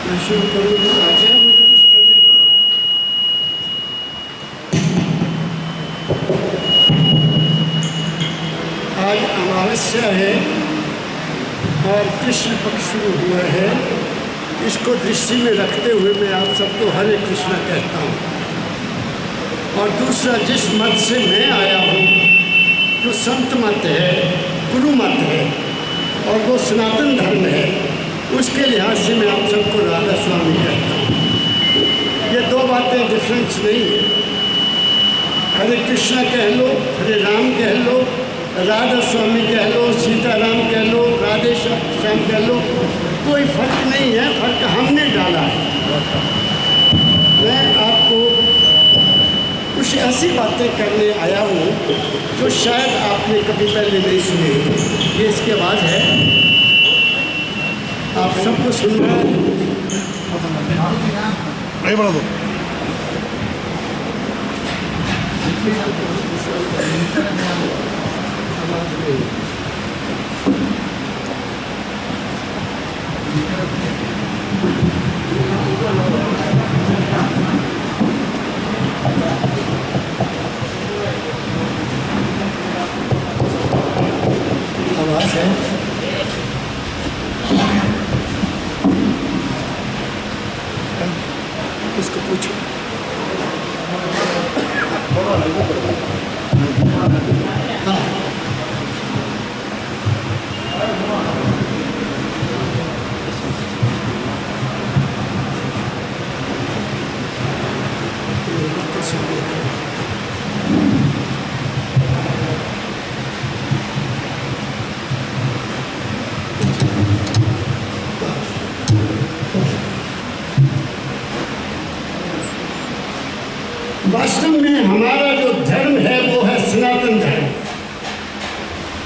मैं शुरू करूँ। आज अमावस्या है और कृष्ण पक्ष शुरू हुआ है। इसको दृष्टि में रखते हुए मैं आप सबको हरे कृष्णा कहता हूँ। और दूसरा, जिस मत से मैं आया हूँ, जो संत मत है, गुरु मत है और वो सनातन धर्म है, उसके लिहाज से मैं आप सबको राधा स्वामी कहता हूँ। ये दो बातें डिफरेंस नहीं है। हरे कृष्णा कह लो, हरे राम कह लो, राधा स्वामी कह लो, सीताराम कह लो, राधे श्याम कह लो, कोई फर्क नहीं है। फर्क हमने डाला है। मैं आपको कुछ ऐसी बातें करने आया हूँ जो शायद आपने कभी पहले नहीं सुनी। ये इसकी आवाज़ है, आप सबको सुन रहे हैं? नहीं बढ़ा दो। आवाज़ है। इसको पूछो। हाँ, वास्तव में हमारा जो धर्म है वो है सनातन धर्म।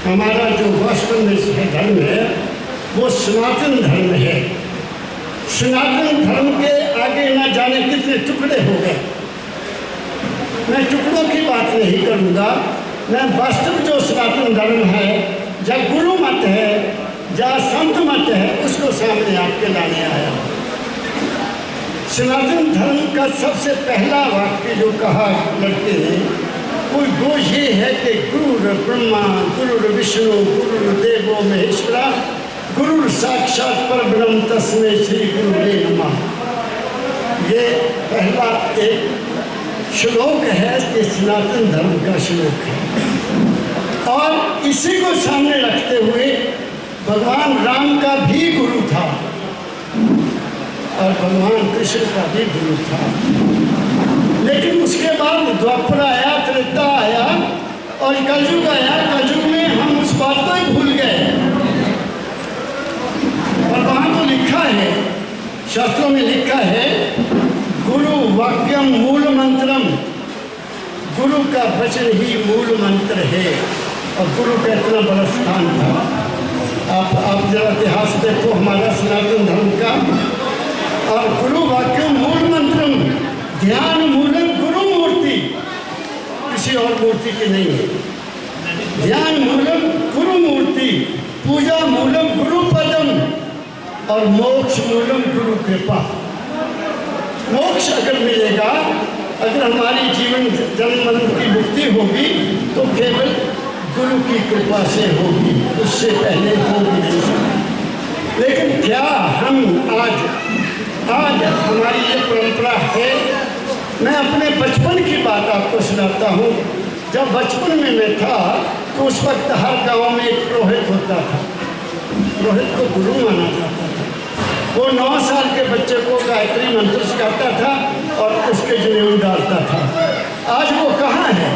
हमारा जो वास्तव में धर्म है वो सनातन धर्म है। सनातन धर्म के आगे न जाने कितने टुकड़े हो गए। मैं टुकड़ों की बात नहीं करूँगा। मैं वास्तव जो सनातन धर्म है, या गुरु मत है, या संत मत है, उसको सामने आपके लाने आया हूँ। सनातन धर्म का सबसे पहला वाक्य जो कहा लड़के ने वो ये है कि गुरु ब्रह्मा गुरु विष्णु गुरु देवो महेश्वरा गुरु साक्षात परब्रह्म तस्मै श्री गुरुवे नमः। ये पहला एक श्लोक है, ये सनातन धर्म का श्लोक है। और इसी को सामने रखते हुए भगवान राम का भी गुरु था और भगवान कृष्ण का भी गुरु था। लेकिन उसके बाद द्वापर आया, त्रेता आया और कलयुग आया। कलयुग में हम उस बात को ही भूल गए। और वहाँ तो लिखा है, शास्त्रों में लिखा है, गुरु वाक्यम मूल मंत्रम, गुरु का वचन ही मूल मंत्र है। और गुरु का इतना बड़ा स्थान था। आप जरा इतिहास देखो हमारा सनातन धर्म का। और गुरु वाक्य मूल मंत्रम, ध्यान मूलम गुरु मूर्ति, किसी और मूर्ति की नहीं है। ध्यान मूलम गुरु मूर्ति, पूजा मूलम गुरु पदम और मोक्ष मूलम गुरु कृपा। मोक्ष अगर मिलेगा, अगर हमारी जीवन जन्म मरण की मुक्ति होगी तो केवल गुरु की कृपा से होगी, उससे पहले होगी नहीं। लेकिन क्या हम आज हमारी ये परंपरा है। मैं अपने बचपन की बात आपको सुनाता हूँ। जब बचपन में मैं था तो उस वक्त हर गांव में एक पुरोहित होता था। पुरोहित को गुरु माना जाता था। वो 9 साल के बच्चे को गायत्री मंत्र सिखाता था और उसके जनेऊ डालता था। आज वो कहाँ है?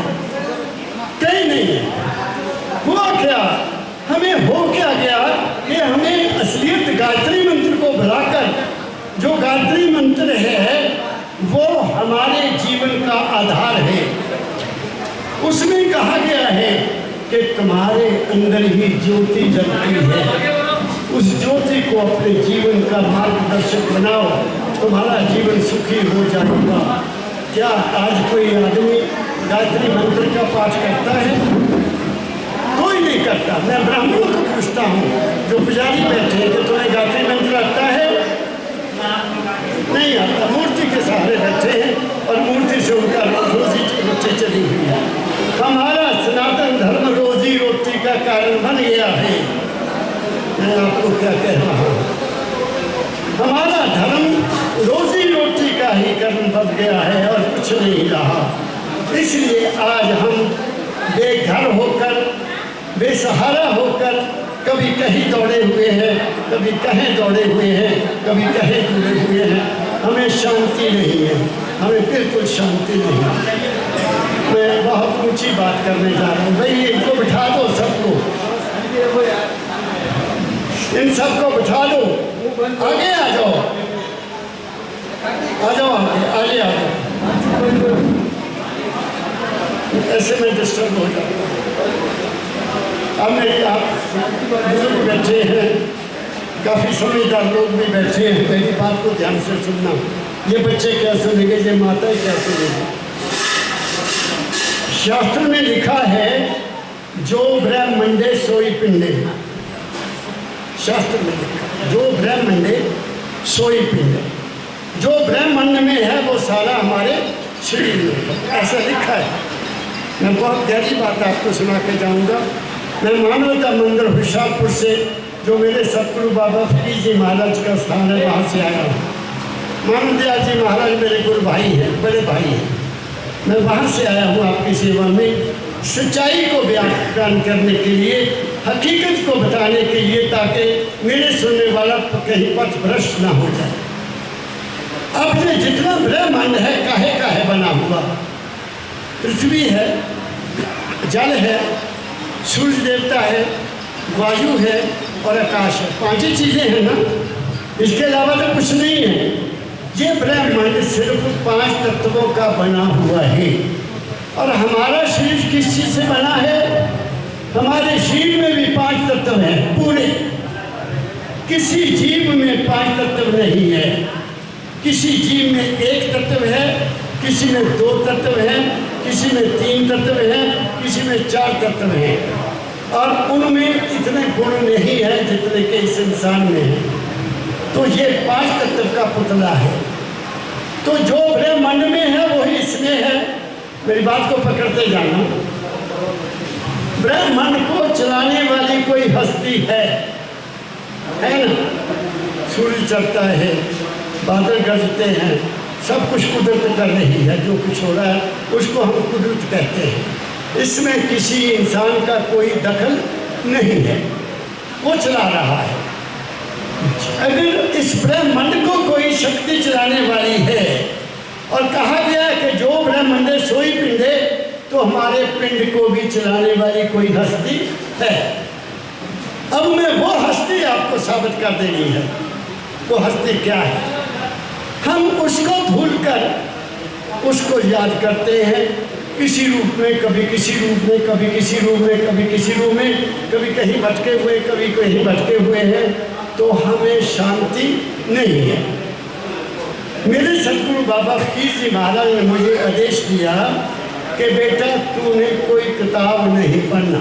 कहीं नहीं है। हुआ क्या? हमें हो क्या गया कि हमें असलियत गायत्री मंत्र को भुलाकर, जो गायत्री मंत्र है वो हमारे जीवन का आधार है। उसमें कहा गया है कि तुम्हारे अंदर ही ज्योति जलती है, उस ज्योति को अपने जीवन का मार्गदर्शक बनाओ, तुम्हारा जीवन सुखी हो जाएगा। क्या आज कोई आदमी गायत्री मंत्र का पाठ करता है? कोई नहीं करता। मैं ब्राह्मणों को पूछता हूँ जो पुजारी कारण बन गया है। मैं आपको क्या कह रहा हूँ, हमारा धर्म रोजी रोटी का ही कारण बन गया है और कुछ नहीं रहा। इसलिए आज हम बेघर होकर, बेसहारा होकर, कभी कहीं दौड़े हुए हैं, कभी कहीं दौड़े हुए हैं, कभी कहीं जुड़े हुए हैं। हमें शांति नहीं है, हमें बिल्कुल शांति नहीं है। मैं बहुत ऊंची बात करने जा रहा हूँ। भाई इनको बिठा दो, सबको, इन सबको बिठा दो, आगे आ जाओ, आ जाओ, आगे आ जाओ। ऐसे में डिस्टर्ब हो जाता है। अब मेरे आप बुजुर्ग बैठे हैं, काफ़ी समझदार लोग भी बैठे हैं, मेरी बात को ध्यान से सुनना। ये बच्चे क्या सुनेंगे, ये माताएं क्या सुनेंगे। शास्त्र में लिखा है जो ब्रह्मंडे सोई पिंडे। शास्त्र में लिखा जो ब्रह्मंडे सोई पिंडे, जो ब्रह्मांड में है वो सारा हमारे शरीर में है, ऐसा लिखा है। मैं बहुत गहरी बात आपको सुना के जाऊँगा। मैं मानवता मंदिर होशियारपुर से, जो मेरे सतगुरु बाबा फकीर जी महाराज का स्थान है, वहाँ से आया हूँ। मानवदयाल जी महाराज मेरे गुरु भाई हैं, बड़े भाई हैं। मैं वहाँ से आया हूँ आपकी सेवा में, सच्चाई को बयान करने के लिए, हकीकत को बताने के लिए, ताकि मेरे सुनने वाला कहीं पथ भ्रष्ट ना हो जाए। अब ये जितना ब्रह्मांड है, काहे का है बना हुआ। पृथ्वी है, जल है, सूर्य देवता है, वायु है और आकाश है। पांच ही चीज़ें हैं ना, इसके अलावा तो कुछ नहीं है। ये ब्रह्मांड सिर्फ 5 तत्वों का बना हुआ है। और हमारा शरीर किस चीज़ से बना है? हमारे शरीर में भी 5 तत्व हैं पूरे। किसी जीव में 5 तत्व नहीं है। किसी जीव में 1 तत्व है, किसी में 2 तत्व हैं, किसी में 3 तत्व हैं, किसी में 4 तत्व हैं। और उनमें इतने गुण नहीं है जितने के इस इंसान में है। तो ये 5 तत्व का पुतला है। तो जो ब्रह्मांड में है वही इसमें है। मेरी बात को पकड़ते जाना। ब्रह्मांड को चलाने वाली कोई हस्ती है ना? सूर्य चलता है, बादल गरजते हैं, सब कुछ कुदरत कर रही है। जो कुछ हो रहा है उसको हम कुदरत कहते हैं। इसमें किसी इंसान का कोई दखल नहीं है, वो चला रहा है। अगर इस ब्रह्मांड को कोई शक्ति चलाने वाली है, और कहा गया है कि जो ब्रह्मांड सोई पिंडे, तो हमारे पिंड को भी चलाने वाली कोई हस्ती है। अब मैं वो हस्ती आपको साबित कर देनी है। वो हस्ती क्या है? हम उसको भूलकर उसको याद करते हैं, किसी रूप में, कभी किसी रूप में, कभी किसी रूप में, कभी किसी रूप में, कभी कहीं भटके हुए, कभी कहीं भटके हुए हैं, तो हमें शांति नहीं है। मेरे सतगुरु बाबा फकीर जी महाराज ने मुझे आदेश दिया कि बेटा तूने कोई किताब नहीं पढ़ना,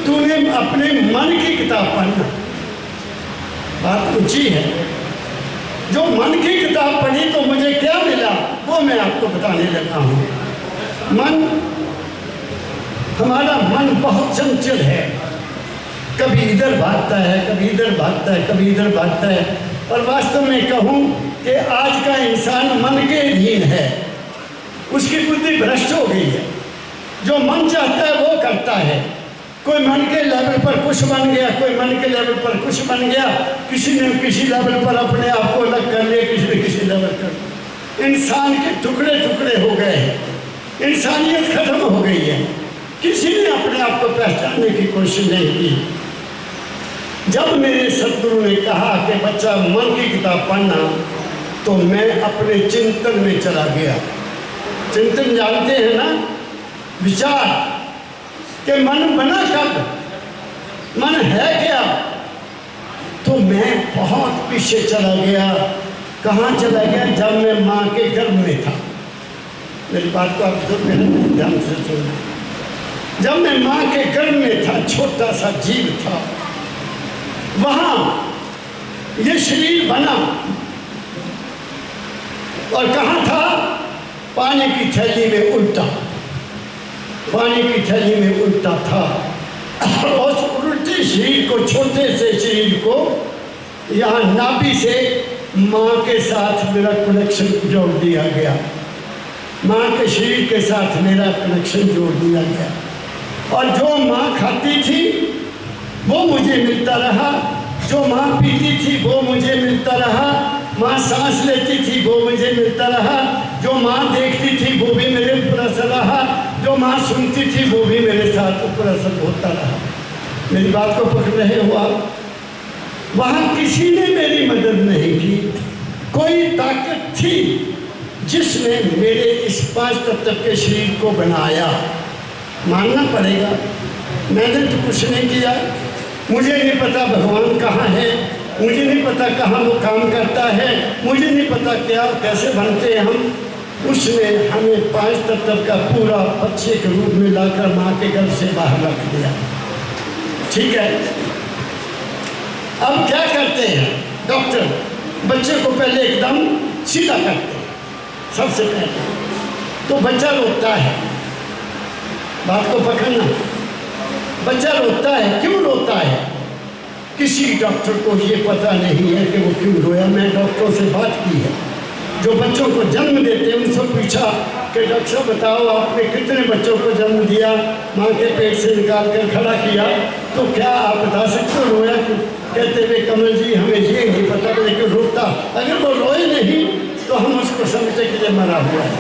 तूने अपने मन की किताब पढ़ना। बात ऊंची है। जो मन की किताब पढ़ी तो मुझे क्या मिला, वो मैं आपको बताने लगा हूँ। हमारा मन बहुत चंचल है, कभी इधर भागता है, कभी इधर भागता है, कभी इधर भागता है। और वास्तव में कहूँ कि आज का इंसान मन के अधीन है, उसकी बुद्धि भ्रष्ट हो गई है। जो मन चाहता है वो करता है। कोई मन के लेवल पर कुछ बन गया, कोई मन के लेवल पर कुछ बन गया, किसी ने किसी लेवल पर अपने आप को अलग कर लिया, किसी ने किसी लेवल कर। इंसान के टुकड़े टुकड़े हो गए हैं, इंसानियत खत्म हो गई है। किसी ने अपने आप को पहचानने की कोशिश नहीं की। जब मेरे सतगुरु ने कहा कि बच्चा मन की किताब पढ़ना, तो मैं अपने चिंतन में चला गया। चिंतन जानते हैं ना, विचार कि मन बना कब, मन है क्या। तो मैं बहुत पीछे चला गया। कहाँ चला गया? जब मैं माँ के गर्भ में था। मेरी बात को आप ध्यान से सुनना। जब मैं माँ के गर्भ में था, छोटा सा जीव था, वहाँ ये शरीर बना। और कहाँ था? पानी की थैली में उल्टा, पानी की थैली में उल्टा था। उस उल्टे शरीर को, छोटे से शरीर को यहाँ नाभि से माँ के साथ मेरा कनेक्शन जोड़ दिया गया। माँ के शरीर के साथ मेरा कनेक्शन जोड़ दिया गया। और जो माँ खाती थी वो मुझे मिलता रहा, जो माँ पीती थी वो मुझे मिलता रहा, माँ सांस लेती थी वो मुझे मिलता रहा, जो माँ देखती थी वो भी मेरे ऊपर असर रहा, जो माँ सुनती थी वो भी मेरे साथ ऊपर असर होता रहा। मेरी बात को पकड़ रहे हो आप? वहाँ किसी ने मेरी मदद नहीं की। कोई ताकत थी जिसने मेरे इस 5 तत्व के शरीर को बनाया, मानना पड़ेगा। मैंने तो कुछ नहीं किया। मुझे नहीं पता भगवान कहाँ है, मुझे नहीं पता कहाँ वो काम करता है, मुझे नहीं पता क्या कैसे बनते हैं हम। उसने हमें 5 तत्व का पूरा बच्चे के रूप में लाकर माँ के गर्भ से बाहर रख दिया। ठीक है, अब क्या करते हैं डॉक्टर? बच्चे को पहले एकदम सीधा करते हैं सबसे पहले, तो बच्चा रोता है। बात को पकड़ना, बच्चा रोता है। क्यों रोता है? किसी डॉक्टर को ये पता नहीं है कि वो क्यों रोया। मैं डॉक्टरों से बात की है जो बच्चों को जन्म देते हैं, उनसे पूछा कि डॉक्टर साहब बताओ आपने कितने बच्चों को जन्म दिया, माँ के पेट से निकाल कर खड़ा किया, तो क्या आप बता सकते हो रोया क्यों? कहते हुए कमल जी हमें ये नहीं पता, लेकिन रोता। अगर वो रोए नहीं तो हम उसको समझते कि ये मरा हुआ है।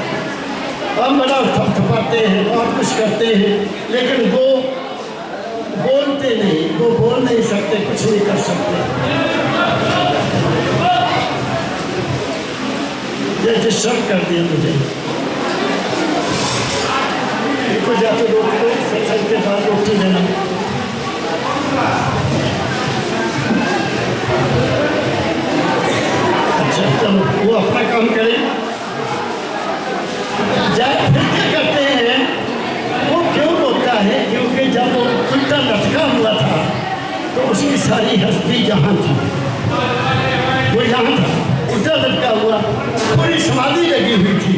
हम बड़ा थपथपाते हैं, बहुत कुछ करते हैं, लेकिन वो बोलते नहीं, वो बोल नहीं सकते, कुछ नहीं कर सकते। ये डिस्टर्ब कर दिया मुझे। इनको जाते रोक लो, सत्संग के बाद रोटी देना। अच्छा चलो, वो अपना काम करें। जाए फिर क्या करते हैं? वो क्यों रोता है? क्योंकि जब वो उल्टा लटका हुआ था तो उसकी सारी हस्ती यहाँ थी, वो यहाँ था, उल्टा लटका हुआ, पूरी समाधि लगी हुई थी।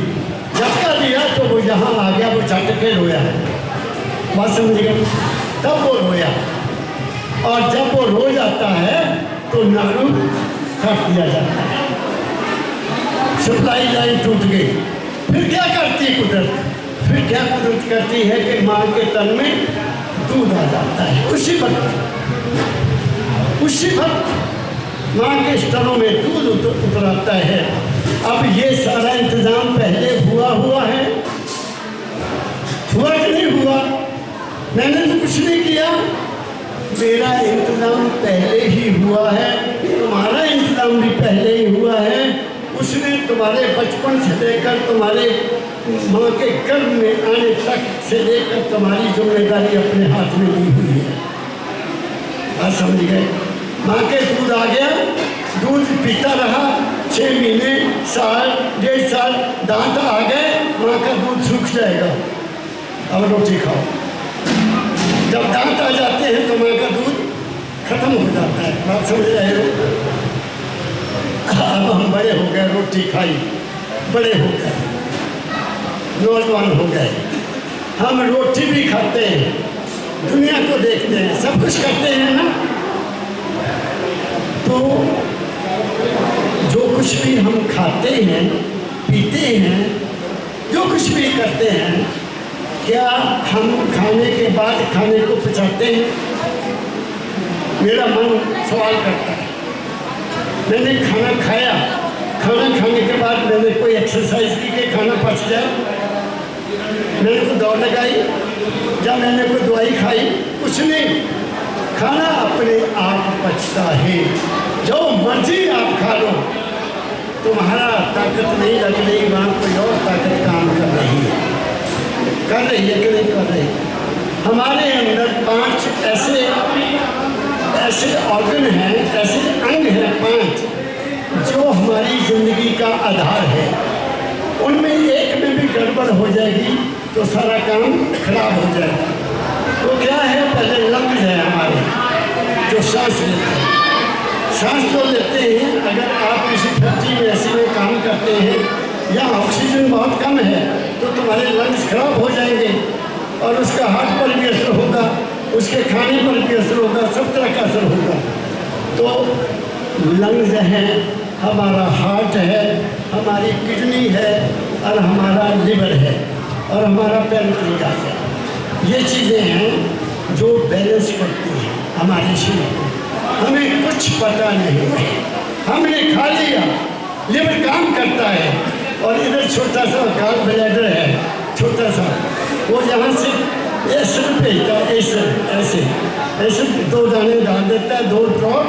झटका दिया तो वो यहाँ आ गया, वो झट के रोया। बात समझ गए? तब वो रोया। और जब वो रो जाता है तो नाड़ू काट दिया जाता है, सप्लाई लाइन टूट गई। फिर क्या करती है कुदरत? फिर क्या कुदरत करती है कि माँ के तन में दूध आ जाता है। उसी वक्त माँ के स्तनों में दूध उतर आता है। अब ये सारा इंतजाम पहले हुआ है, हुआ कि नहीं हुआ? मैंने तो कुछ नहीं किया, मेरा इंतजाम पहले ही हुआ है, तुम्हारा इंतजाम भी पहले ही हुआ है। उसने तुम्हारे बचपन से लेकर तुम्हारे माँ के गर्भ में आने तक से लेकर तुम्हारी जिम्मेदारी अपने हाथ में ली हुई है। बात समझ गए? माँ के दूध आ गया, दूध पीता रहा 6 महीने, साल, 1.5 साल, दांत आ गए, माँ का दूध सूख जाएगा। अब रोटी खाओ। जब दांत आ जाते हैं तो माँ का दूध खत्म हो जाता है। बात समझ रहे हो? अब हम बड़े हो गए, रोटी खाई, बड़े हो गए, नौजवान हो गए, हम रोटी भी खाते हैं, दुनिया को देखते हैं, सब कुछ करते हैं ना। तो जो कुछ भी हम खाते हैं, पीते हैं, जो कुछ भी करते हैं, क्या हम खाने के बाद खाने को पचाते हैं? मेरा मन सवाल करता है। मैंने खाना खाया, खाना खाने के बाद मैंने कोई एक्सरसाइज की कि खाना पच जाए, मैंने कोई दौड़ लगाई या मैंने कोई दवाई खाई, कुछ नहीं। खाना अपने आप पचता है, जो मर्जी आप खा लो, तुम्हारा ताकत नहीं लग रही, वहाँ कोई और ताकत काम कर रही है कि नहीं कर रही? हमारे अंदर 5 ऐसे ऑर्गन हैं, ऐसे अंग हैं 5, जो हमारी जिंदगी का आधार है। उनमें एक में भी गड़बड़ हो जाएगी तो सारा काम खराब हो जाएगा। तो क्या है? पहले लंग्स है हमारे, जो सांस लेते हैं। सांस जो लेते हैं, अगर आप किसी फैक्ट्री में ऐसे में काम करते हैं या ऑक्सीजन बहुत कम है तो तुम्हारे लंग्स खराब हो जाएंगे और उसका हार्ट पर भी असर होगा, उसके खाने पर भी असर होगा, सब तरह का असर होगा। तो लंग्स हैं, हमारा हार्ट है, हमारी किडनी है, और हमारा लिवर है, और हमारा पैनक्रियाज है। ये चीज़ें हैं जो बैलेंस करती हैं हमारे शरीर को। हमें कुछ पता नहीं है, हमने खा लिया, लिवर काम करता है, और इधर छोटा सा गॉल ब्लैडर है, छोटा सा, वो यहाँ से एसिड भेजता है, एसिड 2 दाने डाल देता है, 2 ड्रॉप,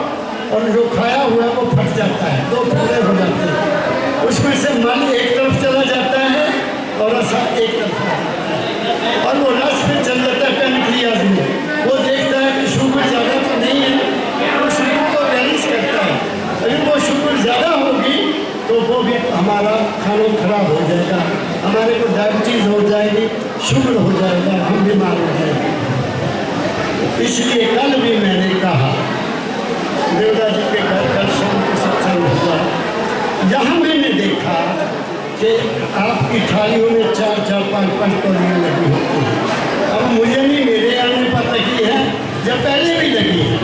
और जो खाया हुआ है वो फट जाता है, 2 टुकड़े हो जाते हैं। उसमें से मल एक तरफ चला जाता है और रसा एक तरफ आ जाता है, और वो रस में चल जाता है पैनक्रियाज में। वो देखता है कि शुगर ज़्यादा तो नहीं है, वो शुगर को बैलेंस करता है। अगर वो शुगर ज़्यादा होगी तो वो भी हमारा खाना खराब हो जाएगा, हमारे को डायबिटीज़ हो जाएगी, शुगर हो जाएगा, हम बीमार हो जाएंगे। इसलिए कल भी मैंने कहा, देवदा जी के घर कल शाम को सत्संग हुआ, यहाँ मैंने देखा कि आपकी थालियों में 4-4, 5-5 कौड़ियाँ लगी होती हैं। अब मुझे नहीं, मेरे आने पर लगी है, जब पहले भी लगी है।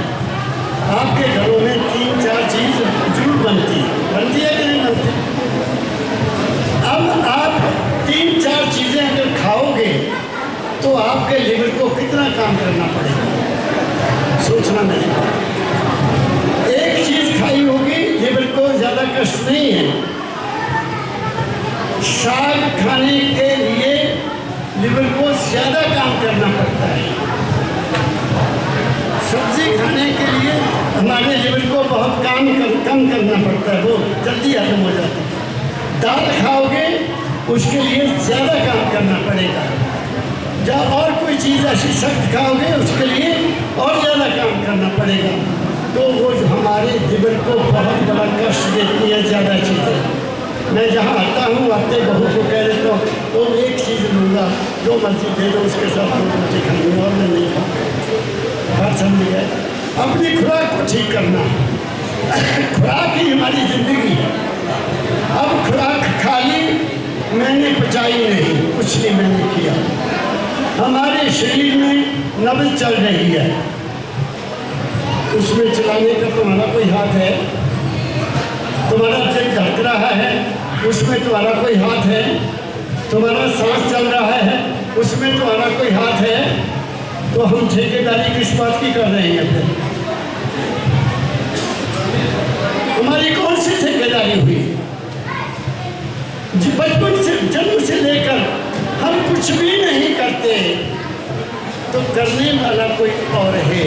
आपके घरों में 3-4 चीज़ जरूर बनती है कि नहीं बनती? अब आप 3-4 चीज़ें अगर खाओगे तो आपके लिवर को कितना काम करना पड़ेगा, सोचना नहीं। एक चीज़ खाई होगी, लिवर को ज़्यादा कष्ट नहीं है। साग खाने के लिए लिवर को ज़्यादा काम करना पड़ता है। सब्जी खाने के लिए हमारे लिवर को बहुत कम करना पड़ता है, वो जल्दी हजम हो जाता है। दाल खाओगे उसके लिए ज़्यादा काम करना पड़ेगा। जब और कोई चीज़ ऐसी सख्त खाओगे उसके लिए और ज़्यादा काम करना पड़ेगा। तो वो हमारे लिवर को बहुत बड़ा कष्ट देती है ज़्यादा चीज़ें। मैं जहाँ आता हूँ, आते बहू को कह देता हूँ तो एक चीज़ लूँगा, जो मर्जी दे दो, उसके साथ 2 रोटी खाऊंगा और मैं नहीं खाऊँगा। बात समझ गए? अपनी खुराक को ठीक करना, खुराक ही हमारी ज़िंदगी है। अब खुराक खा ली, मैंने पचाई नहीं, कुछ नहीं मैंने किया। हमारे शरीर में नब्ज़ चल रही है, उसमें चलाने का तुम्हारा कोई हाथ है? तुम्हारा दिल धड़क रहा है, उसमें तुम्हारा कोई हाथ है? तुम्हारा सांस चल रहा है, उसमें तुम्हारा कोई हाथ है? तो हम ठेकेदारी किस बात की कर रहे हैं फिर? हमारी कौन सी ठेकेदारी हुई? बचपन से, जन्म से लेकर हम कुछ भी नहीं करते, तो करने वाला कोई और है,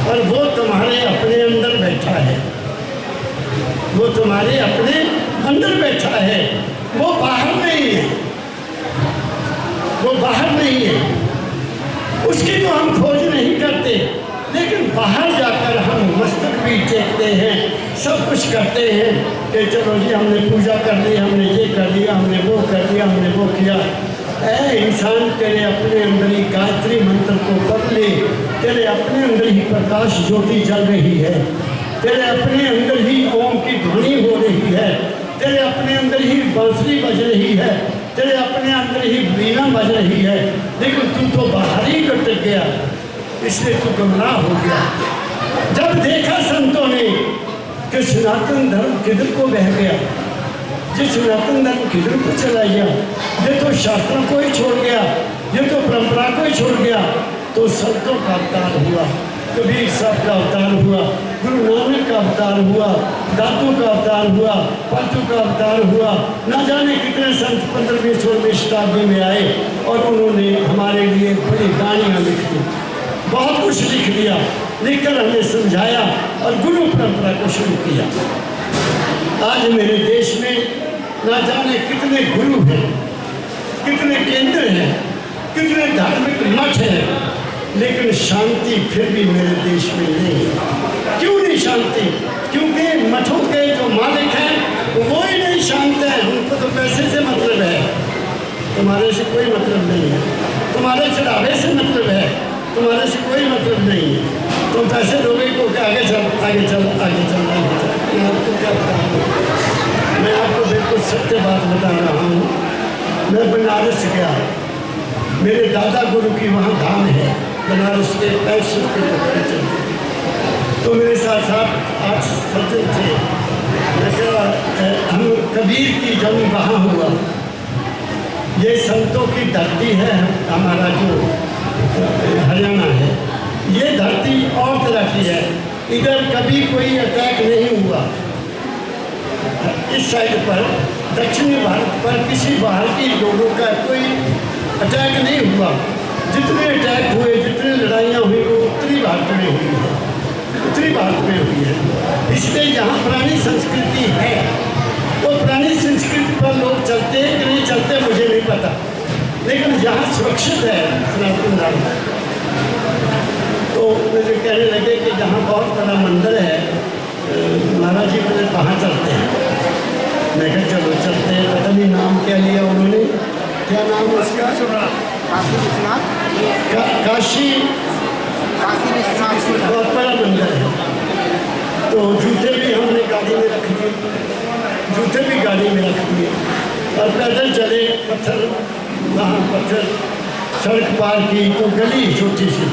और वो तुम्हारे अपने अंदर बैठा है। वो तुम्हारे अपने अंदर बैठा है, वो बाहर नहीं है, वो बाहर नहीं है। उसकी तो हम खोज नहीं करते, लेकिन बाहर जाकर हम मस्तक भी टेकते हैं, सब कुछ करते हैं कि चलो जी हमने पूजा कर ली, हमने ये कर लिया, हमने वो कर लिया, हमने वो किया। ऐ इंसान, तेरे अपने अंदर ही गायत्री मंत्र को पढ़ ले, तेरे अपने अंदर ही प्रकाश ज्योति जल रही है, तेरे अपने अंदर ही ओम की ध्वनि हो रही है, तेरे अपने अंदर ही बांसुरी बज रही है, तेरे अपने अंदर ही वीणा बज रही है, लेकिन तू तो बाहर ही कटक गया, इसलिए तू गुमराह हो गया। जब देखा संतों ने कि सनातन धर्म किधर को बह गया, ये सनातन धर्म किधर को चला गया, ये तो शास्त्रों को ही छोड़ गया, ये तो परंपरा को ही छोड़ गया, तो संतों का अवतार हुआ, कबीर साहब का अवतार हुआ, गुरु नानक का अवतार हुआ, दादू का अवतार हुआ, पंतु का अवतार हुआ। ना जाने कितने संत 15वीं 16वीं शताब्दी में आए और उन्होंने हमारे लिए बड़ी कहानियाँ लिख दी, बहुत कुछ लिख दिया, लिखकर हमें समझाया और गुरु परंपरा को शुरू किया। आज मेरे देश में ना जाने कितने गुरु हैं, कितने केंद्र हैं, कितने धार्मिक मठ हैं, लेकिन शांति फिर भी मेरे देश में नहीं है। क्यों नहीं शांति? क्योंकि मठों के जो मालिक हैं वो ही नहीं शांत हैं, उनको तो पैसे से मतलब है, तुम्हारे से कोई मतलब नहीं है, तुम्हारे चढ़ावे से मतलब है, तुम्हारे से कोई मतलब नहीं है। तुम पैसे दोगे को आगे चल, आगे चल, आगे चल, आगे चल। मैं आपको क्या बता रहा हूँ, मैं आपको बिल्कुल सत्य बात बता रहा हूँ। मैं बनारस गया, मेरे दादा गुरु की वहाँ धाम है, बनारस के 65 के कपड़े चलते थे। तो मेरे साथ साथ 8 सज्जन थे। मैं कहा हम कबीर की जन्म वहाँ हुआ, ये संतों की धरती है हमारा जो हरियाणा है, ये धरती और तरह की है। इधर कभी कोई अटैक नहीं हुआ, इस साइड पर दक्षिणी भारत पर किसी बाहर के लोगों का कोई अटैक नहीं हुआ। जितने अटैक हुए, जितनी लड़ाइयाँ हुई वो उत्तरी भारत में हुई है, उत्तरी भारत में हुई है। इसलिए यहाँ पुरानी संस्कृति है। वो पुरानी संस्कृति पर लोग चलते हैं कि नहीं चलते मुझे नहीं पता, लेकिन यहाँ सुरक्षित है सनातन धर्म। तो मुझे कहने लगे कि जहाँ बहुत बड़ा मंदिर है महाराज जी बोले वहाँ चलते हैं। मैं कहा चलो चलते हैं। पता नहीं नाम क्या लिया उन्होंने, क्या नाम उसका? काशी विश्वनाथ। काशी विश्वनाथ बहुत बड़ा मंदिर है। तो जूते भी हमने गाड़ी में रख दिए, जूते भी गाड़ी में रख दिए और पैदल चले। पत्थर वहाँ पत्थर सड़क पार की तो गली छोटी सी,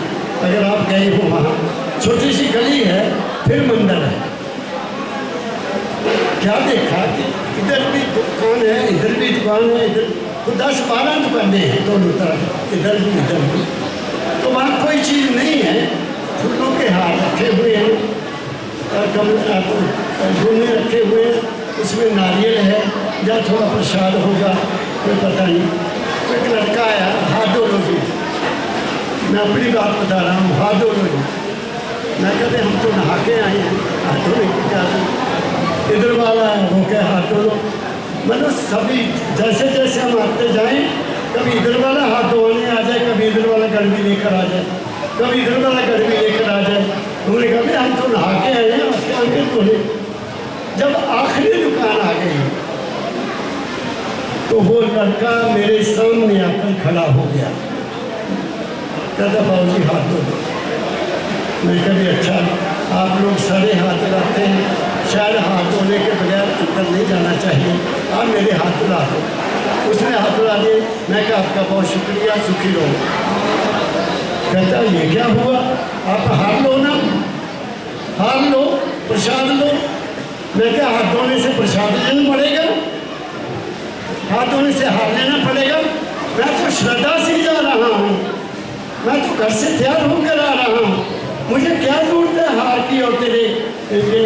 अगर आप गए हो वहाँ छोटी सी गली है, फिर मंदिर है। क्या देखा कि इधर भी दुकान है, इधर भी दुकान है, इधर तो 10-12 दुकानें हैं दोनों तरफ, इधर भी इधर भी। तो वहाँ कोई चीज़ नहीं है। फूलों के हार रखे हुए हैं और गमले रखे हुए हैं, उसमें नारियल है, या थोड़ा प्रसाद होगा कोई पता नहीं। तो एक लड़का आया, हाथ धो लो जी, मैं अपनी बात बता रहा हूँ, हाथ धो लो जी। मैं कहते हम तो नहा के आए हैं, हाथ धोने की क्या। इधर वाला है वो क्या हाथ धो लो। मतलब सभी जैसे जैसे हम आते जाएं, कभी इधर वाला हाथ धोने आ जाए, कभी इधर वाला गड़बी लेकर आ जाए, कभी इधर वाला गड़बी लेकर आ जाए। उन्होंने कहा हम तो नहा के आए हैं, उसके आगे धोने। जब आखिरी दुकान आ गई तो वो लड़का मेरे सामने आकर खड़ा हो गया, कहता बाबूजी हाथ धो दो। मैं कभी अच्छा आप लोग सारे हाथ लाते हैं, शायद हाथ धोने के बगैर अंदर नहीं जाना चाहिए, आप मेरे हाथ ला दो। उसने हाथ ला दिए। मैं कहा आपका बहुत शुक्रिया, सुखी रहो। कहता ये क्या हुआ, आप हाथ लो ना, हाथ लो, प्रसाद लो। मैं क्या हाथ धोने से प्रसाद लेना पड़ेगा, हाथ धोने से हाथ लेना पड़ेगा? मैं तो श्रद्धा से जा रहा हूँ, मैं तो घर से तैयार होकर आ रहा हूँ, मुझे क्या जरूरत है हार की और तेरे दे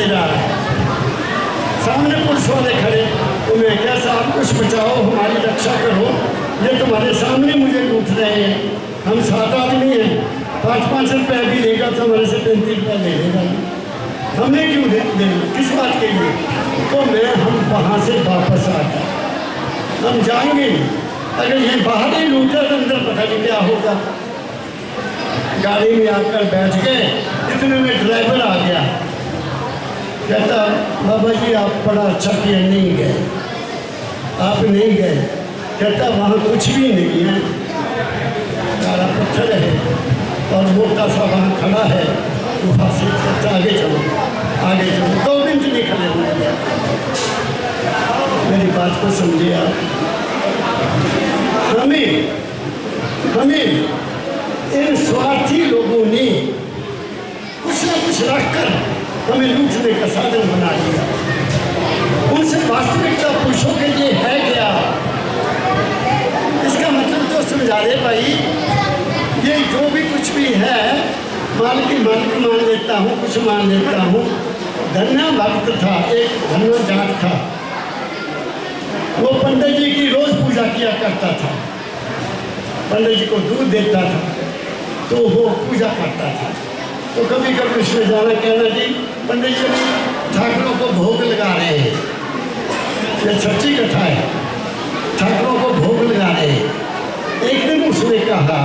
रहा है। सामने पुलिस वाले खड़े, तो मैं क्या साहब कुछ बचाओ, हमारी रक्षा करो, ये तुम्हारे सामने मुझे लूट रहे हैं। हम 7 आदमी हैं, 5-5 रुपये भी लेगा तो हमारे से 35 रुपये ले लेगा। हमने क्यों दे किस बात के लिए? तो हम वहाँ से वापस आ गए, हम जाएंगे। अगर ये बाहर ही लूटा तो अंदर पता नहीं क्या होगा। गाड़ी में आकर बैठ गए, इतने में ड्राइवर आ गया, कहता बाबा जी आप बड़ा अच्छा किया, नहीं गए, आप नहीं गए। कहता वहाँ कुछ भी नहीं है, काला पत्थर है और मोटा सा वहाँ खड़ा है, वहाँ से कहता आगे चलो, आगे चलो। 2 मिनट नहीं खड़े हुए। मेरी बात को समझिए आप। हमें इन स्वार्थी लोगों ने कुछ ना कुछ रखकर हमें लूटने का साधन बना दिया। उनसे वास्तविकता पूछो कि ये है क्या, इसका मतलब तो समझा दे भाई। ये जो भी कुछ भी है मालिक मान लेता हूँ, कुछ मान लेता हूँ। धन्ना भक्त था, एक धन्ना जाट था, वो पंडित जी की रोज पूजा किया करता था, पंडित जी को दूध देता था तो वो पूजा करता था। तो कभी कभी उसमें जाना, कहना जी पंडित जी ठाकुरों को भोग लगा रहे हैं, ये सच्ची कथा है, ठाकुरों को भोग लगा रहे हैं। एक दिन उसने कहा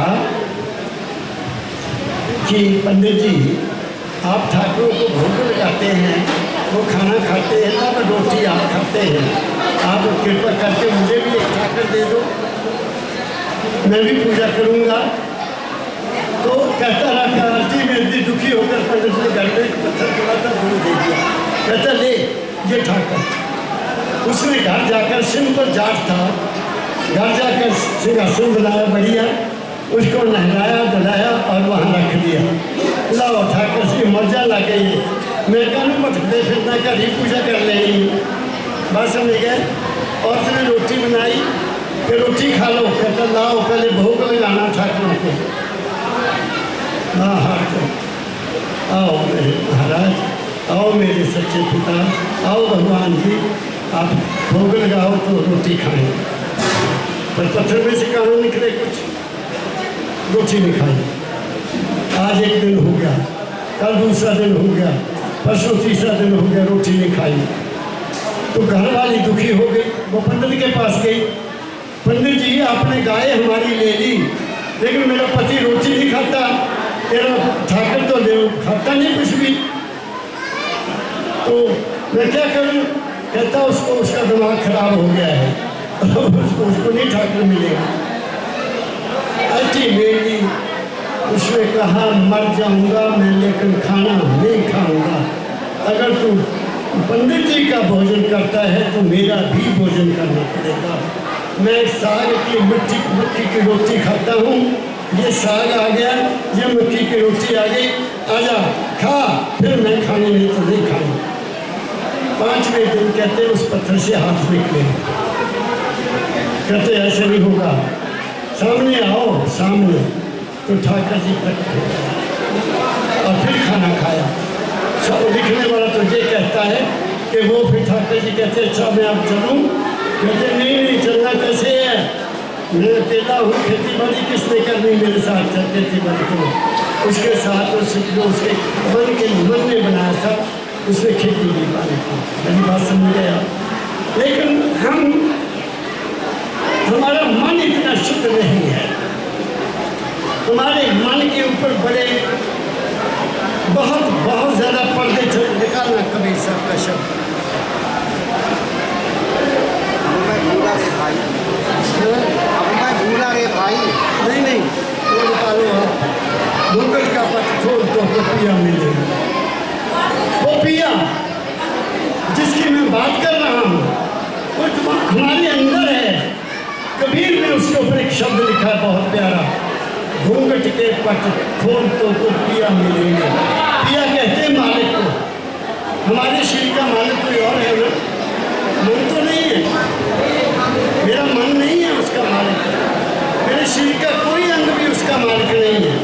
कि पंडित जी आप ठाकुरों को भोग लगाते हैं, वो खाना खाते हैं, अब रोटी आप खाते हैं, आप कृपा करके मुझे भी एक ठाकर दे दो, मैं भी पूजा करूँगा। तो कहता रहा कि मैं इतनी दुखी होकर पंडित ने घर में एक पत्थर पड़ा था, दूध दे दिया। कहता ले ये ठाकर। उसने घर जाकर सिंह पर जाट था, घर जाकर सिंहासन बनाया बढ़िया, उसको नहलाया धुलाया और वहाँ रख दिया। लाओ ठाकुर से मजा ला गई। मैं कहूँ भटकते फिरना घर ही पूजा कर लेनी। बस समझ गए। और उसने रोटी बनाई, फिर रोटी खा लो। कहता लाओ पहले भोग लगाना ठाकुरों को। हाँ तो आओ मेरे महाराज, आओ मेरे सच्चे पिता, आओ भगवान जी, आप भोग लगाओ तो रोटी खाएं। पर पत्थर में से कहाँ निकले कुछ, रोटी नहीं खाई। आज एक दिन हो गया, कल दूसरा दिन हो गया, परसों तीसरा दिन हो गया, रोटी नहीं खाई। तो घर वाली दुखी हो गई, वो पंडित के पास गई। पंडित जी आपने गाय हमारी ले ली, लेकिन मेरा पति रोटी नहीं खाता, तेरा ठाकुर तो ले खाता नहीं कुछ भी, तो मैं क्या करूं? कहता उसको उसका दिमाग खराब हो गया है, उसको नहीं ठाकुर मिलेगा। अल्टीमेटली उसने कहा मर जाऊंगा मैं, लेकिन खाना नहीं खाऊंगा। अगर तू पंडित जी का भोजन करता है तो मेरा भी भोजन करना पड़ेगा। मैं साग की मक्की की रोटी खाता हूँ, ये साग आ गया, ये मक्की की रोटी आ गई, आजा खा, फिर मैं खाने नहीं तो नहीं खाऊंगा। 5वें दिन कहते उस पत्थर से हाथ निकले, कहते ऐसे नहीं होगा, सामने आओ सामने। तो ठाकुर जी प्रकट हो गए और फिर खाना खाया। सब लिखने वाला तो ये कहता है कि वो फिर ठाकुर जी कहते अच्छा मैं अब चलूँ? कहते नहीं चलना कैसे है, मैं अकेला हूँ, खेती बाड़ी किसने करनी मेरे साथ, चल खेती बाड़ी करो। उसके साथ उसके मन ने बनाया था, उसने खेती की बाड़ी की। मेरी बात समझ गया। लेकिन हमारा मन इतना शुद्ध नहीं है, हमारे मन के ऊपर बड़े बहुत ज़्यादा पर्दे निकालना कबीर साहब का शब्द। भूला रे भाई, नहीं वो निकालो आप। गूगल का पत्र खोल तो पिया मिलेगा। वो पिया जिसकी मैं बात कर रहा हूँ वो हमारे अंदर है। कबीर ने उसके ऊपर एक शब्द लिखा है बहुत प्यारा, घूंघट के पट खोल तो पिया मिलेंगे। पिया कहते हैं मालिक को, हमारे शरीर का मालिक कोई और है ना, मन तो नहीं है, मेरा मन नहीं है उसका मालिक, मेरे शरीर का कोई अंग भी उसका मालिक नहीं है।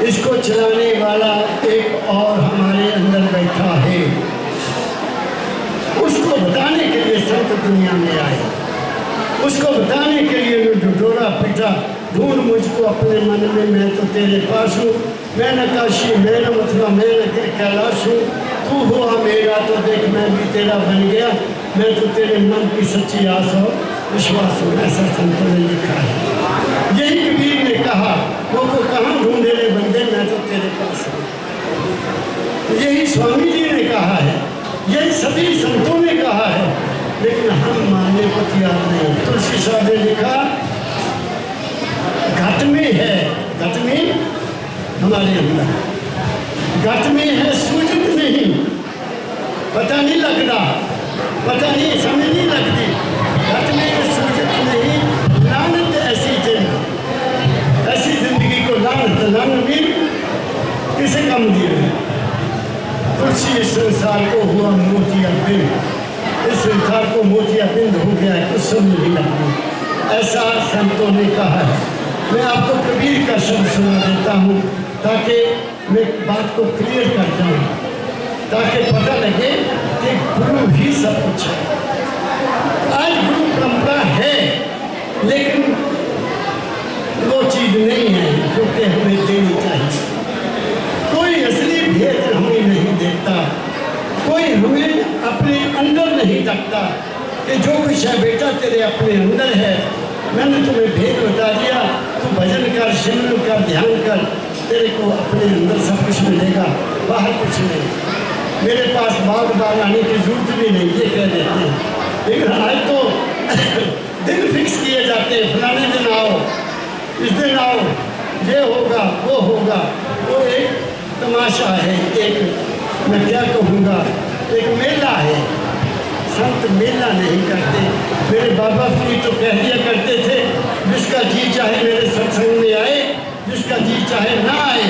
इसको चलाने वाला एक और हमारे अंदर बैठा है, उसको बताने के लिए संत दुनिया में आए, उसको बताने के लिए डोरा पीटा, ढूंढ मुझको अपने मन में, मैं तो तेरे पास हूँ, मैं न काशी मैं न मथुरा मैं न कैलाश हूँ, तू हुआ मेरा तो देख मैं भी तेरा बन गया, मैं तो तेरे मन की सच्ची आस और विश्वास हूँ। ऐसा संतों ने लिखा है। यही कबीर ने कहा, वो को कहाँ ढूंढे रे बंदे, मैं तो तेरे पास हूँ। यही स्वामी जी ने कहा है, यही सभी संतों ने कहा है, लेकिन हम मानने को तैयार नहीं। तुलसी साहब ने लिखा घट में है, घट में हमारे अंदर, घट में है सूझत नहीं, पता नहीं लगता, पता नहीं समझ नहीं लगती, घट में है सूझत नहीं, लानत ऐसी जिंदगी को लानत भी किसे कम दिए। तुलसी इस संसार को हुआ मोतिया बिंद, इस संसार को मोतिया बिंद हो गया है, कुछ समझ नहीं लगती। ऐसा संतों ने कहा है। मैं आपको कबीर का शब्द सुना देता हूँ ताकि मैं बात को क्लियर कर जाऊँ, ताकि पता लगे कि गुरु ही सब कुछ है। आज गुरु परंपरा है, लेकिन वो चीज़ नहीं है जो कि हमें देनी चाहिए। कोई असली भेद हमें नहीं देता, कोई हमें अपने अंदर नहीं रखता कि जो कुछ है बेटा तेरे अपने अंदर है, मैंने तुम्हें भेद बता दिया, तू भजन कर, सिमरन कर, ध्यान कर, तेरे को अपने अंदर सब कुछ मिलेगा, बाहर कुछ नहीं। मेरे पास बाग बाग आने की जरूरत भी नहीं, ये कह देते हैं। लेकिन आज तो दिन फिक्स किए जाते हैं, फलाने दिन आओ, इस दिन आओ, ये होगा वो होगा। वो एक तमाशा है, एक मैं क्या कहूँगा, एक मेला है। संत मेला नहीं करते। मेरे बाबा फरीद तो कह दिया करते थे, जिसका जी चाहे मेरे सत्संग में आए, जिसका जी चाहे ना आए,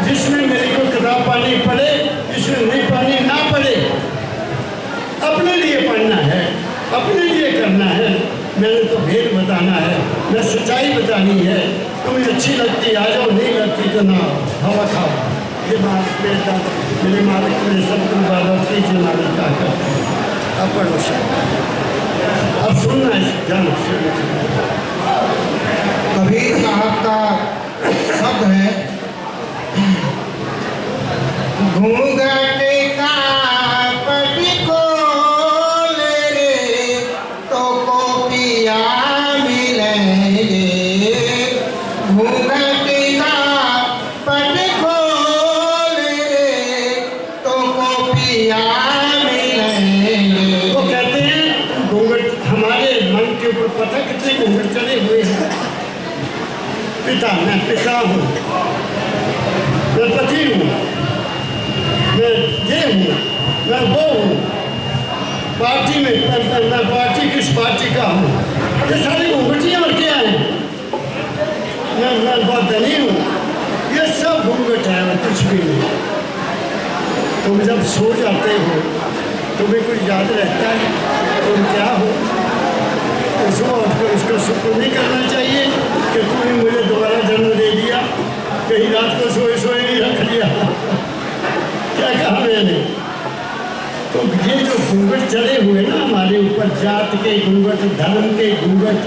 जिसमें मेरे को किताब पढ़नी पड़े, जिसमें नहीं पढ़नी ना पड़े। अपने लिए पढ़ना है, अपने लिए करना है। मैंने तो भेद बताना है, मैं सच्चाई बतानी है। तुम्हें अच्छी लगती आ जाओ, नहीं लगती तो ना हवा खाओ। ये मालिक मेरे मालिक मेरे सब तुम बाबत कीजिए मालिक का करते हैं। अब पढ़ो अब सुनना है, ध्यान कबीर साहब का शब्द है, घूंघट का पट खोल रे तो को पिया मिलेंगे। घूंघट का पट खोल रे तो को पिया मिलेंगे। वो कहते हैं घूंघट हमारे मन के ऊपर पता कितने घूंघट चढ़े हुए हैं। पिता, मैं पिता हूँ, मैं पति हूँ, मैं ये हूँ, मैं वो हूँ, पार्टी में मैं पार्टी किस पार्टी का हूँ। ये सारी घूंघटियाँ और क्या हैं। मैं बहुत धनी हूँ, ये सब घूंघट है और कुछ भी नहीं। तुम जब सो जाते हो तुम्हें कुछ याद रहता है तुम क्या हो। तो सुबह उठकर उसका शुक्र नहीं करना चाहिए कि तूने मुझे दोबारा जन्म दे दिया, कहीं रात को सोए सोए नहीं रख लिया। क्या कहा मैंने। तो ये जो घूंघट चढ़े हुए ना हमारे ऊपर, जात के घूंघट, धर्म के घूंघट,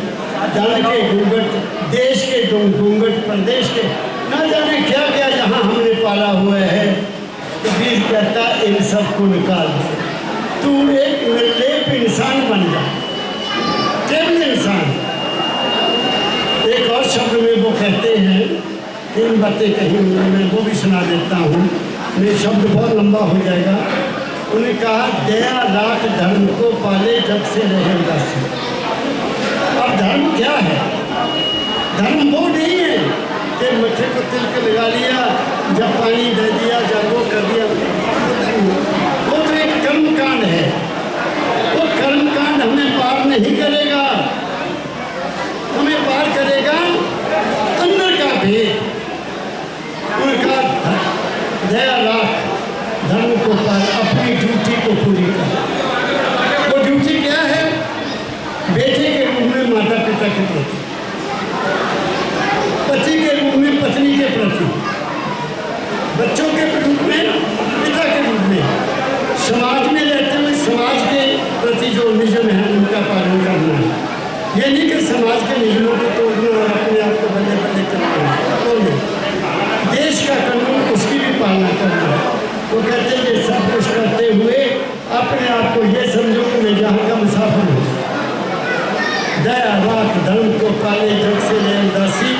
दल के घूंघट, देश के घूंघट, प्रदेश के, ना जाने क्या क्या जहाँ हमने पाला हुआ है। कबीर कहता इन सबको निकाल, तू एक निर्लेप इंसान बन जा, केवल इंसान। एक और शब्द में वो कहते हैं, 3 बातें कही मैं वो भी सुना देता हूँ, मेरे शब्द बहुत लंबा हो जाएगा। उन्हें कहा दया राख धर्म को पाले जब से रहे उदासी। अब धर्म क्या है। धर्म वो नहीं है कि मत्थे को तिलक लगा लिया, जब पानी दे दिया, जब वो कर दिया। वो तो एक कर्मकांड है। वो कर्मकांड हमें पार नहीं करेगा, हमें पार करेगा अंदर का भेद। उनका दया राख धर्म को पार, अपनी ड्यूटी को पूरी कर। वो ड्यूटी क्या है। बेटे के रूप में माता पिता के प्रति, पति के रूप में पत्नी के प्रति, बच्चों के रूप में पिता के रूप में, समाज में रहते हुए समाज के प्रति जो नियम है उनका पालन करना है। ये नहीं कि समाज के नियमों को तोड़ना और अपने आप को बल्ले बल्ले करना है, तो नहीं। देश का कानून उसकी भी पालना करना है। वो कहते हैं ये सब कुछ करते हुए अपने आप को ये समझो कि मैं यहाँ का मुसाफिर हूँ। दया राख धर्म को पाले जग से ले उदासी,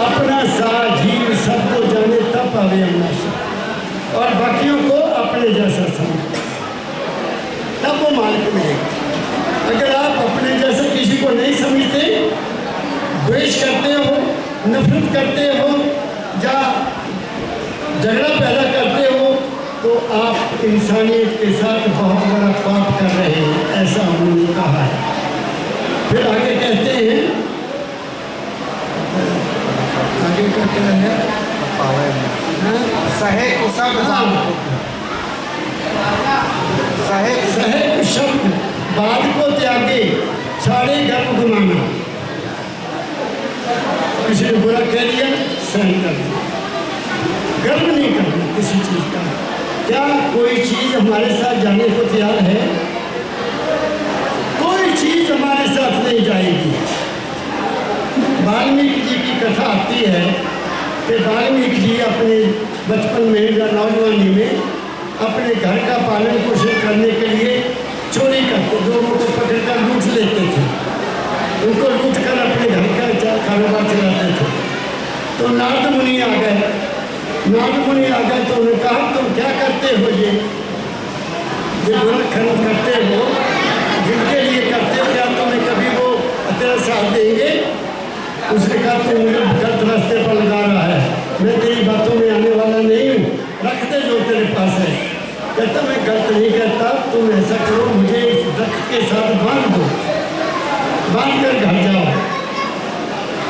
अपना सा जीव सबको जाने तब पावे अविनाशी। और बाकियों को अपने जैसा समझो, तब वो मालिक मिलेगा। अगर आप अपने जैसा किसी को नहीं समझते, द्वेष करते हो, नफरत करते हो या झगड़ा पैदा करते हो, तो आप इंसानियत के साथ बहुत बड़ा पाप कर रहे हैं, ऐसा उन्होंने कहा है। फिर आगे कहते हैं, आगे क्या कहना है, सहे कुशब्द सहे कुशब्द बाद को त्यागे, सारे गर्व घुमाना। किसी ने बुरा कह दिया, सहन कर दिया, गर्व नहीं करना किसी चीज़ का। क्या कोई चीज़ हमारे साथ जाने को तैयार है। कोई चीज़ हमारे साथ नहीं जाएगी। वाल्मीकि जी की कथा आती है कि वाल्मीकि जी अपने बचपन में या नौजवानी में अपने घर का पालन पोषण करने के लिए चोरी करते, लोगों को पकड़कर लूट लेते थे, उनको लूट कर अपने घर का कारोबार चलाते थे। तो नारद मुनि आ गए। नारद मुनि आ गए तो उन्होंने कहा तुम क्या करते हो, ये बुरा खर्च करते हो, जिनके लिए करते हो, क्या तुम्हें कभी वो तेरा साथ देंगे। उसने कहा तुम मुझे गलत रास्ते पर लगा रहा है, मैं तेरी बातों में आने वाला नहीं हूँ, रख दे जो तेरे पास है। कहता मैं गलत नहीं कहता, तुम ऐसा करो मुझे इस दरख्त के साथ बांध दो, बांध कर घर जाओ,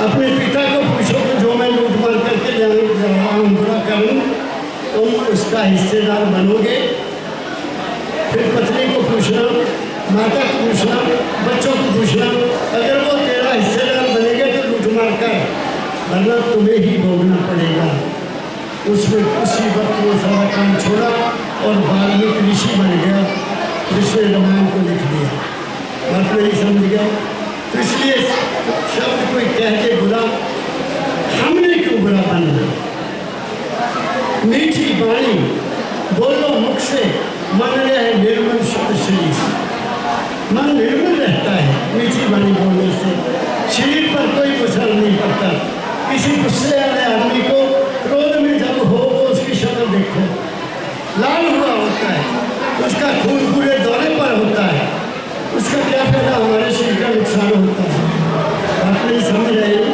अपने पिता को पूछो कि जो मैं लूट मार करके तुम उसका हिस्सेदार बनोगे। फिर पत्नी को पूछना, माता को पूछना, बच्चों को पूछना, अगर वो तेरा हिस्सेदार बनेगा तो लूटमार कर, वरना तुम्हें ही भोगना पड़ेगा। उसमें उसी वक्त वो सारा काम छोड़ा और वाल्मीकि ऋषि बन गया, जिसने रामायण को लिख दिया। बात मेरी समझ गया? तो इसलिए शब्द कोई कह के बुरा, हमने क्यों बुरा बनना? मीठी वाणी बोलो मुख से, मन रहे निर्मल शुद्ध शरीर। मन निर्मल रहता है मीठी वाणी बोलने से, शरीर पर कोई असर नहीं पड़ता। किसी गुस्से वाले आदमी को क्रोध में जब हो तो उसकी शक्ल देखो, लाल हुआ होता है, उसका खून पूरे दौरे पर होता है, उसका क्या फायदा? हमारे शरीर का नुकसान होता है। आप नहीं समझ रहे हो?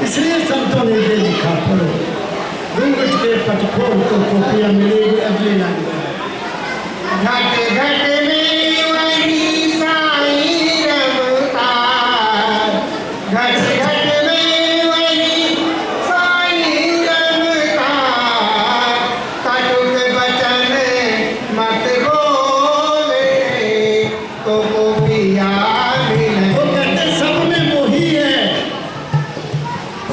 इसलिए संतों ने ये लिखा, पढ़ो घूंघट के पटखोर को टोपियाँ मिलेगी अगले लाइन में। घट घट में वही साईं रमतार, घट घट में वही साईं रमतार, कटुक बचन मत बोले तो गोपिया मिले। वो कहते सब में वो ही है।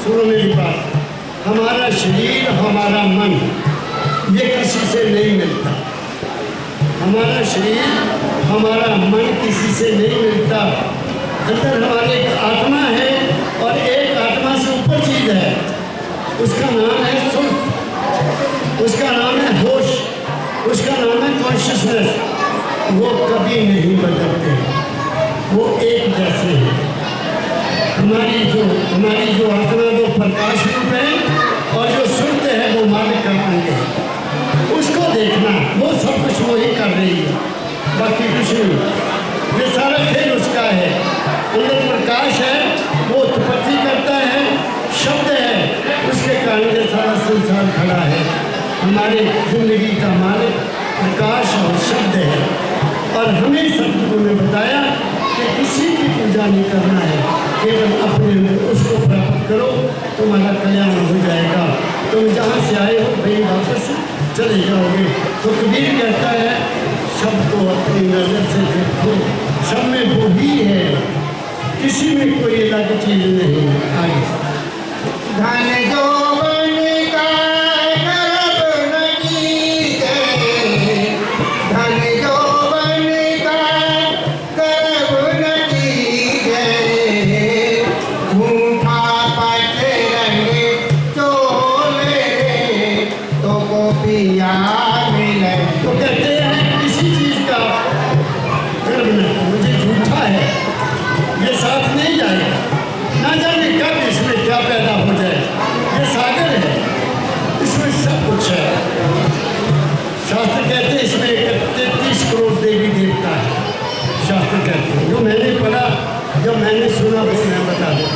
सुनो मेरी बात, हमारा शरीर, हमारा मन, ये किसी से नहीं मिलता। हमारा शरीर, हमारा मन किसी से नहीं मिलता। अंदर हमारे एक आत्मा है और एक आत्मा से ऊपर चीज है, उसका नाम है सुख, उसका नाम है होश, उसका नाम है कॉन्शियसनेस। वो कभी नहीं बदलते, वो एक जैसे हैं। हमारी जो आत्मा वो प्रकाश रूप है और जो सुनते हैं वो मालिक का अंग है। उसको देखना, वो सब कुछ वो ही कर रही है, बाकी कुछ नहीं। ये सारा खेल उसका है। अंदर प्रकाश है, वो उत्पत्ति करता है, शब्द है, उसके कारण ये सारा संसार खड़ा है। हमारे जिंदगी का मालिक प्रकाश और शब्द है। और हमें सतगुरु ने बताया कि किसी की पूजा नहीं करना है, केवल अपने में उसको प्राप्त करो, तुम्हारा कल्याण हो जाएगा। तुम जहाँ से आए हो वहीं वापस चले जाओगे। तो कबीर कहता है सबको अपनी नज़र से देखो, सब में वो ही है, किसी में कोई अलग चीज़ नहीं। आगे धन जो बन का गर्भ न कीजे, धन जो बन का गर्भ न कीजे, झूठा पट रंग चोले तो गोपिया मिले। तो कहते हैं किसी चीज़ का गर्व न करो, मुझे झूठा है, ये साथ नहीं जाएगा, ना जाने कब इसमें क्या पैदा हो जाए। ये सागर है, इसमें सब कुछ है। शास्त्र कहते हैं इसमें 33 करोड़ देवी देवता है। शास्त्र कहते हैं, जो मैंने पढ़ा, जो मैंने सुना वो मैं बता दूँ।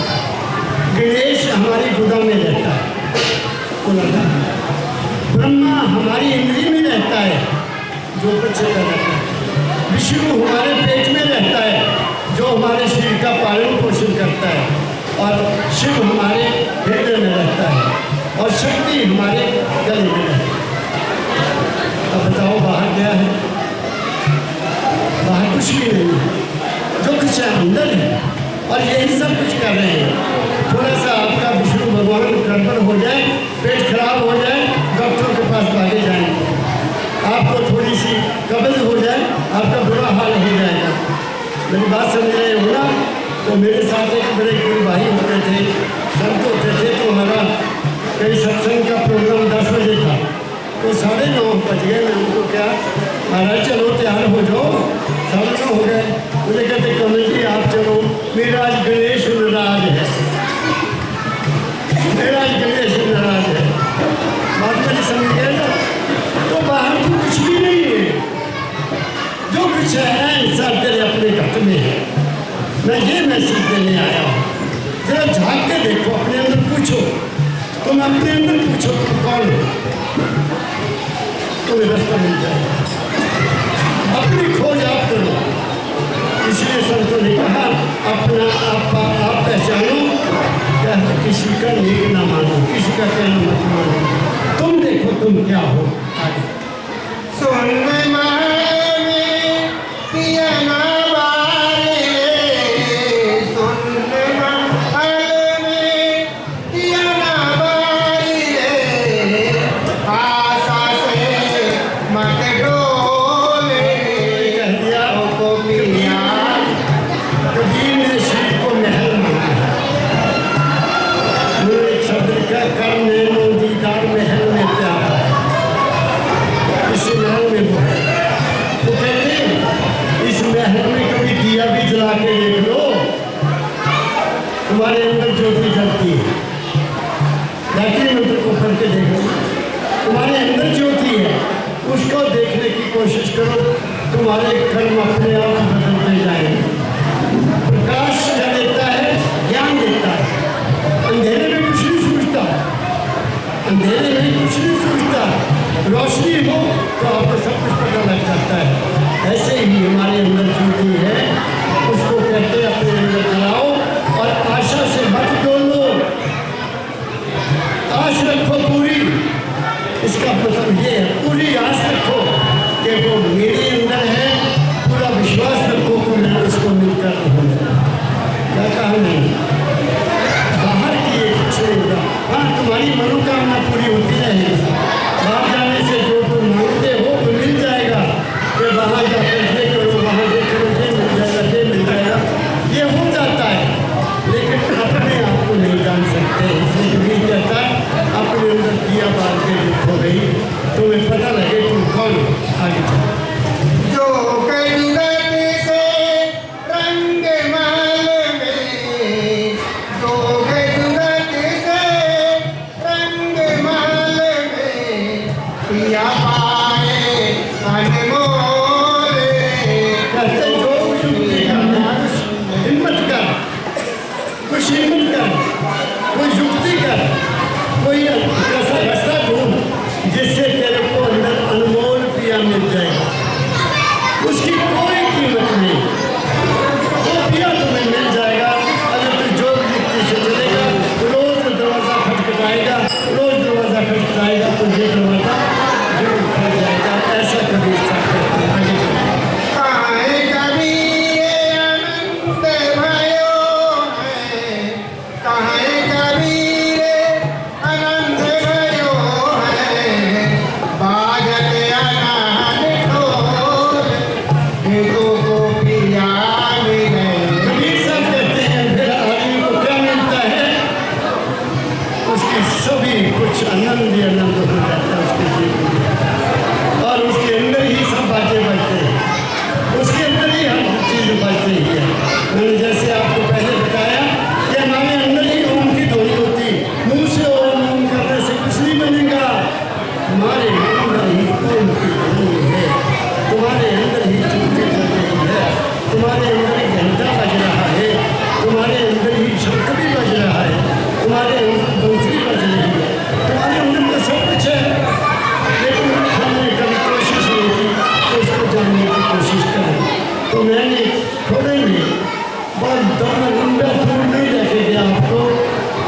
गणेश हमारी गुदा में रहता है, ब्रह्मा हमारी इंद्री में रहता है, जो बच्चे का रहता है। विष्णु हमारे पेट में रहता है, जो हमारे शरीर का पालन पोषण करता है। और शिव हमारे हृदय में रहता है और शक्ति हमारे गले में रहती है। अब बताओ बाहर क्या है? बाहर कुछ भी नहीं है, जो कुछ है अंदर है और यही सब कुछ कर रहे हैं। थोड़ा सा आपका विष्णु भगवान गड़बड़ हो जाए, पेट खराब हो जाए, डॉक्टर के पास भागे जाएंगे। आपको थोड़ी सी कब्ज हो जाए, आपका बुरा हाल हो जाएगा। मेरी बात समझ रहे हो ना? तो मेरे साथ एक बड़े गुरु भाई होते थे, संत होते थे। तो हमारा कई सत्संग का प्रोग्राम 10 बजे था, तो 9:30 बज गए। मैं उनको क्या, महाराज चलो तैयार हो जाओ, 9:30 हो गए। मुझे कहते कमल जी आप चलो, मेरा आज गणेश नाराज है, मेरा आज गणेश नाराज है। बात मेरी समझ गए ना? तो बाहर तो कुछ भी नहीं है, जो कुछ है इंसान तेरे अपने घट में है। मैं ये मैसेज देने आया हूँ, जरा झाँक के देखो, अपने अंदर पूछो, तुम अपने अंदर पूछो तुम कौन हो, तुम्हें रास्ता मिल जाएगा। अपनी खोज आप करो। इसलिए संतों ने कहा अपना आप पहचानो, क्या किसी का नेक ना मानो, किसी का कहना मत मानो। तुम देखो हो, तुम क्या हो? आगे सुन महल में पिया ना बारे, सुन महल में पिया ना बारे, आशा से मत डोले, कह दिया को पिया। कबीर ने शिव को महल माना है। वो एक शब्द का कर नैनो दीदार महल में प्यारा है, इस महल में वो है। तो कहते हैं इस महल में कभी दिया भी जला के देख लो, तुम्हारे अंदर ज्योति जलती है। गायत्री मंत्र को पढ़ के देख लो, तुम्हारे अंदर ज्योति है, उसको देखने की कोशिश करो, तुम्हारे कर्म अपने आप बदलते जाएंगे। प्रकाश क्या देता है? ज्ञान देता है। अंधेरे में कुछ नहीं सूझता, अंधेरे में कुछ नहीं सूझता, रोशनी हो तो आपको सब कुछ पता लग जाता है। ऐसे ही हमारे अंदर ज्योति है, उसको कहते हैं अपने अंदर जलाओ और आशा से मत डोलो, आश रखो पूरी। इसका मतलब ये है पूरी आश रखो कि वो मेरे अंदर है, पूरा विश्वास रखो कि मैं उसको मिलकर रहूँगा। क्या कहा नहीं, बाहर किए कुछ नहीं होगा। हाँ, तुम्हारी मनोकामना पूरी होती रहेगी, बाहर जाने से जो तुम मांगते हो वो मिल जाएगा, कि वहाँ जाकर ये करो, वहाँ ये करो, ये मिल जाएगा, ये मिल जाएगा, ये हो जाता है। लेकिन अपने आप को नहीं जान सकते, इसलिए कबीर कहता है अपने अंदर दिया बार के दुख हो गई, तुम्हें पता लगे तुम कौन हो। आगे चलो। जो कलगत से रंग माल में, जो कलगत से रंग माल में, पिया पाए अनमोल। कहते जो युक्ति करना, हिम्मत कर, कुछ हिम्मत कर, कोई युक्ति कर, कोई ऐसा रास्ता ढूंढ जिससे तेरे को अंदर अनमोल पिया मिल जाएगा। उसकी कोई कीमत नहीं, वो पिया तुम्हें मिल जाएगा अगर तू जो युक्ति से चलेगा। रोज दरवाजा खटखटाएगा, रोज दरवाजा खटखटाएगा तो ये दरवाजा जरूर खुल जाएगा। ऐसा कभी आगे चलो। काहे कबीर आनंद भयो है, काहे कबीर आनंद भयो है, बाजत अनहद ढोल, देखो को पिया मिले। कबीर साहब कहते हैं फिर आदमी को क्या मिलता है? उसकी सभी कुछ आनंद ही आनंद हो जाता है उसके जीवन में, और उसके अंदर ही सब बातें बजते हैं, उसके अंदर ही हर चीज़ बजती ही है। मैंने जैसे आपको पहले बताया कि हमारे अंदर ही ओम की ध्वनि होती, मुंह से ओम ओम करने से कुछ नहीं बनेगा, हमारे अंदर ही ओम की ध्वनि है, तुम्हारे अंदर ही ज्योति जल रही है, तुम्हारे अंदर ही घंटा बज रहा है, तुम्हारे अंदर ही शंख भी बज रहा है, तुम्हारे अंदर बंसुरी बज रही है, तुम्हारे अंदर तो सब कुछ है। लेकिन हमने कभी कोशिश नहीं की तो उसको जानने की कोशिश करें। तो मैंने थोड़े में बहुत दौड़ लंबा दूर नहीं लेके गया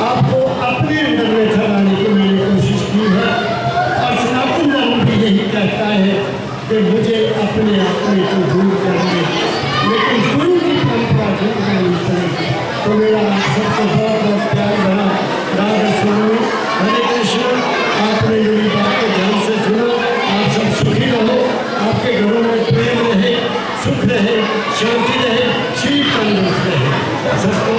आपको अपने अंदर में ठहराने की मैंने कोशिश की है। और सनातन धर्म भी यही कहता है कि मुझे अपने आप में तो दूर करने, लेकिन गुरु की परंपरा दूर करनी पड़ेगी। तो मेरा आप सबको बहुत बहुत प्यार भरा राधा स्वामी हरे कृष्ण। आपने मेरी बात को ध्यान से सुना, आप सब सुखी रहो, आपके घरों में प्रेम रहे, सुख रहे, शांति रहे, शीत तंदुरुस्त रहे। सबको